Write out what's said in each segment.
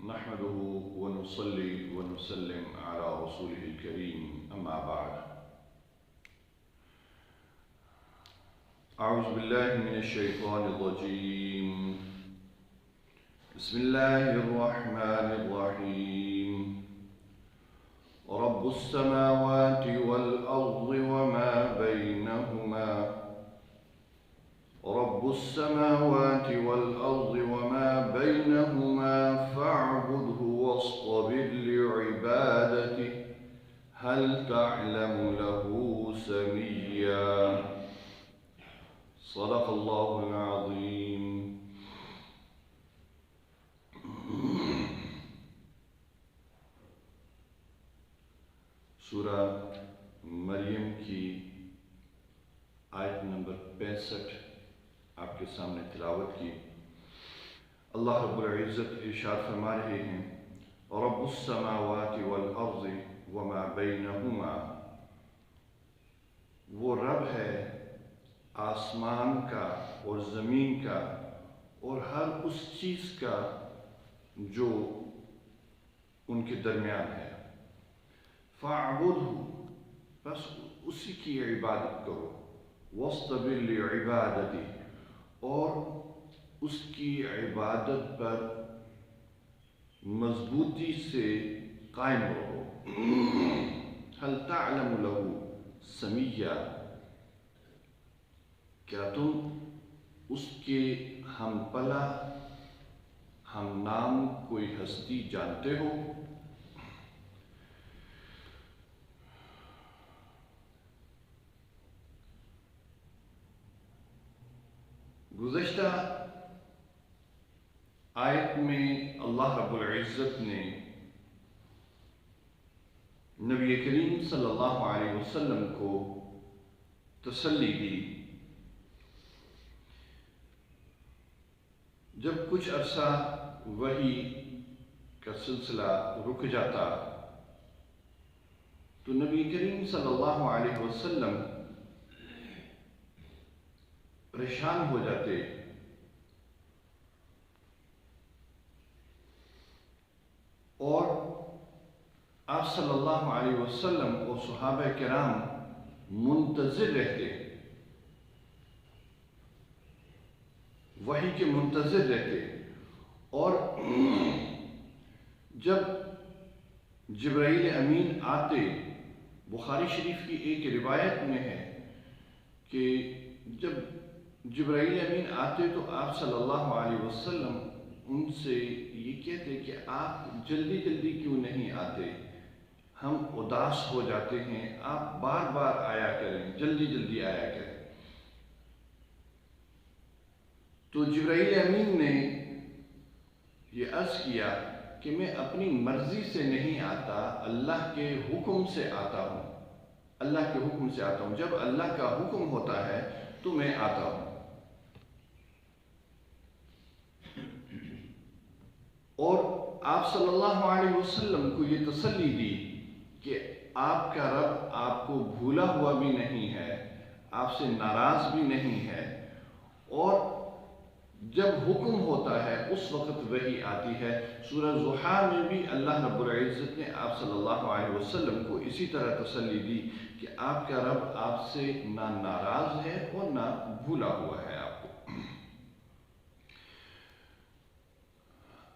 نحمده ونصلي ونسلم على رسوله الكريم أما بعد. أعوذ بالله من الشيطان الرجيم. بسم الله الرحمن الرحيم. رب السماوات والأرض وما بينهما فاعبده واصطبر لعبادته هل تعلم له سميا. صدق الله العظيم. سورہ مریم کی آیت نمبر 65 آپ کے سامنے تلاوت کی. اللہ رب العزت ارشاد فرما رہے ہیں رب السماوات والارض وما بینہما. وہ رب ہے آسمان کا اور زمین کا اور ہر اس چیز کا جو ان کے درمیان ہے. فاعبدہ، بس اسی کی عبادت کرو. واصطبر لعبادتہ، اور اس کی عبادت پر مضبوطی سے قائم رہو. هل تعلم له سمیا، کیا تم اس کے ہم پلا ہم نام کوئی ہستی جانتے ہو؟ گزشتہ آیت میں اللہ رب العزت نے نبی کریم صلی اللہ علیہ وسلم کو تسلی دی. جب کچھ عرصہ وحی کا سلسلہ رک جاتا تو نبی کریم صلی اللہ علیہ وسلم پریشان ہو جاتے اور آپ صلی اللہ علیہ وسلم اور صحابہ کرام منتظر رہتے، وحی کے منتظر رہتے. اور جب جبرائیل امین آتے، بخاری شریف کی ایک روایت میں ہے کہ جب جبرائیل امین آتے تو آپ صلی اللہ علیہ وسلم ان سے یہ کہتے کہ آپ جلدی جلدی کیوں نہیں آتے، ہم اداس ہو جاتے ہیں، آپ بار بار آیا کریں، جلدی جلدی آیا کریں. تو جبرائیل امین نے یہ عرض کیا کہ میں اپنی مرضی سے نہیں آتا، اللہ کے حکم سے آتا ہوں. اللہ کے حکم سے آتا ہوں، جب اللہ کا حکم ہوتا ہے تو میں آتا ہوں. اور آپ صلی اللہ علیہ وسلم کو یہ تسلی دی کہ آپ کا رب آپ کو بھولا ہوا بھی نہیں ہے، آپ سے ناراض بھی نہیں ہے، اور جب حکم ہوتا ہے اس وقت وحی آتی ہے. سورہ ضحیٰ میں بھی اللہ رب العزت نے آپ صلی اللہ علیہ وسلم کو اسی طرح تسلی دی کہ آپ کا رب آپ سے نہ ناراض ہے اور نہ بھولا ہوا ہے آپ کو.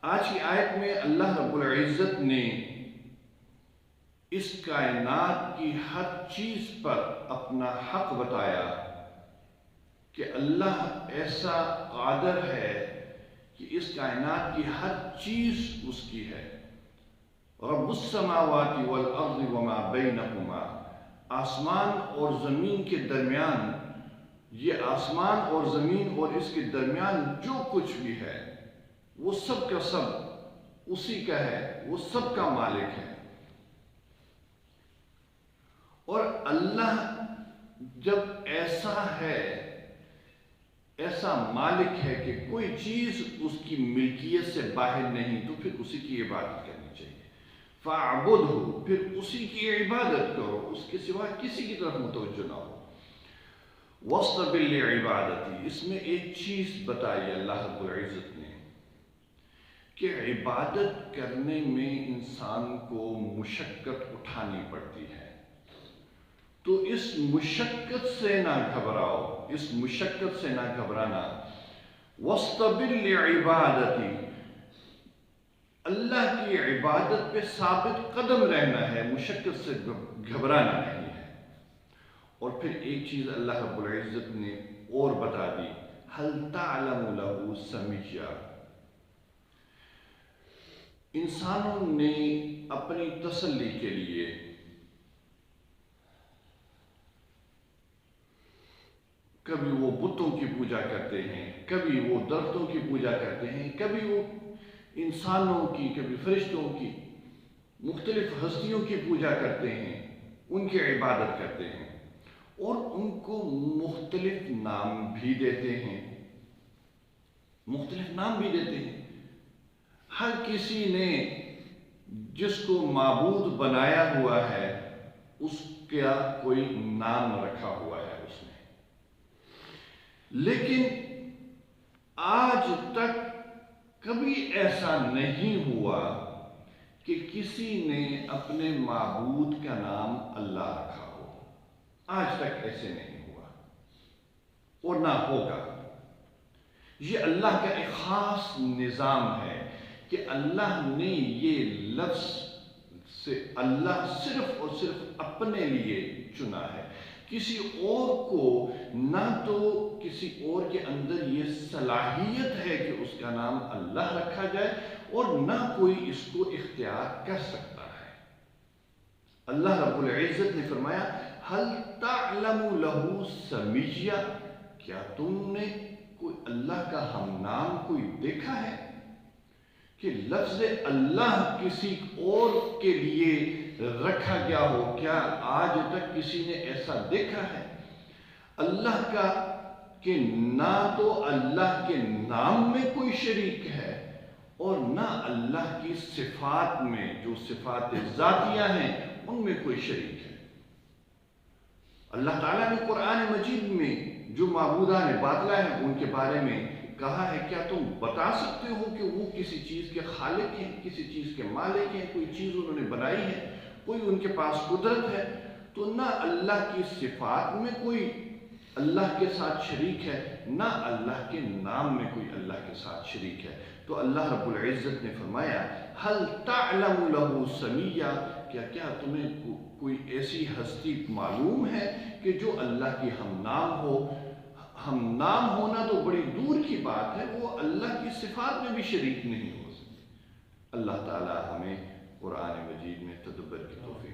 آج کی آیت میں اللہ رب العزت نے اس کائنات کی ہر چیز پر اپنا حق بتایا کہ اللہ ایسا قادر ہے کہ اس کائنات کی ہر چیز اس کی ہے. رب السماوات والارض وما بینہما، آسمان اور زمین کے درمیان، یہ آسمان اور زمین اور اس کے درمیان جو کچھ بھی ہے وہ سب کا سب اسی کا ہے، وہ سب کا مالک ہے. اور اللہ جب ایسا ہے، ایسا مالک ہے کہ کوئی چیز اس کی ملکیت سے باہر نہیں، تو پھر اسی کی عبادت کرنی چاہیے. فاعبدہ، پھر اسی کی عبادت کرو، اس کے سوا کسی کی طرف متوجہ نہ ہو. واصطبر لعبادتی، اس میں ایک چیز بتائی اللہ رب العزت نے کہ عبادت کرنے میں انسان کو مشقت اٹھانی پڑتی ہے، تو اس مشقت سے نہ گھبراؤ، اس مشقت سے نہ گھبرانا۔ وَاسْتَبِرْ لِعِبَادَتِي، اللہ کی عبادت پہ ثابت قدم رہنا ہے، مشقت سے گھبرانا نہیں ہے۔ اور پھر ایک چیز اللہ رب العزت نے اور بتا دی، هَلْ تَعْلَمُ لَهُ سَمِيًّا، انسانوں نے اپنی تسلی کے لیے کبھی وہ بتوں کی پوجا کرتے ہیں، کبھی وہ درختوں کی پوجا کرتے ہیں، کبھی وہ انسانوں کی، کبھی فرشتوں کی، مختلف ہستیوں کی پوجا کرتے ہیں، ان کی عبادت کرتے ہیں، اور ان کو مختلف نام بھی دیتے ہیں، مختلف نام بھی دیتے ہیں۔ ہر کسی نے جس کو معبود بنایا ہوا ہے اس کا کوئی نام رکھا ہوا ہے اس نے، لیکن آج تک کبھی ایسا نہیں ہوا کہ کسی نے اپنے معبود کا نام اللہ رکھا ہو، آج تک ایسے نہیں ہوا اور نہ ہوگا۔ یہ اللہ کا ایک خاص نظام ہے کہ اللہ نے یہ لفظ سے اللہ صرف اور صرف اپنے لیے چنا ہے، کسی اور کو نہ تو کسی اور کے اندر یہ صلاحیت ہے کہ اس کا نام اللہ رکھا جائے، اور نہ کوئی اس کو اختیار کر سکتا ہے۔ اللہ رب العزت نے فرمایا هَلْ تَعْلَمُ لَهُ سَمِيًّا، کیا تم نے کوئی اللہ کا ہم نام کوئی دیکھا ہے کہ لفظ اللہ کسی اور کے لیے رکھا گیا ہو؟ کیا آج تک کسی نے ایسا دیکھا ہے؟ اللہ کا کہ نہ تو اللہ کے نام میں کوئی شریک ہے اور نہ اللہ کی صفات میں، جو صفات ذاتیہ ہیں ان میں کوئی شریک ہے۔ اللہ تعالیٰ نے قرآن مجید میں جو معبودان باطلہ ہیں ان کے بارے میں کہا ہے، کیا تم بتا سکتے ہو کہ وہ کسی چیز کے خالق ہیں، کسی چیز کے مالک ہیں، کوئی چیز انہوں نے بنائی ہے، کوئی ان کے پاس قدرت ہے؟ تو نہ اللہ کی صفات میں کوئی اللہ کے ساتھ شریک ہے، نہ اللہ کے نام میں کوئی اللہ کے ساتھ شریک ہے۔ تو اللہ رب العزت نے فرمایا هَلْ تَعْلَمُ لَهُ سَمِيًّا، کیا تمہیں کوئی ایسی ہستی معلوم ہے کہ جو اللہ کی ہم نام ہو؟ ہم نام ہونا تو بڑی دور کی بات ہے، وہ اللہ کی صفات میں بھی شریک نہیں ہو سکتے۔ اللہ تعالی ہمیں قرآن مجید میں تدبر کی توفیق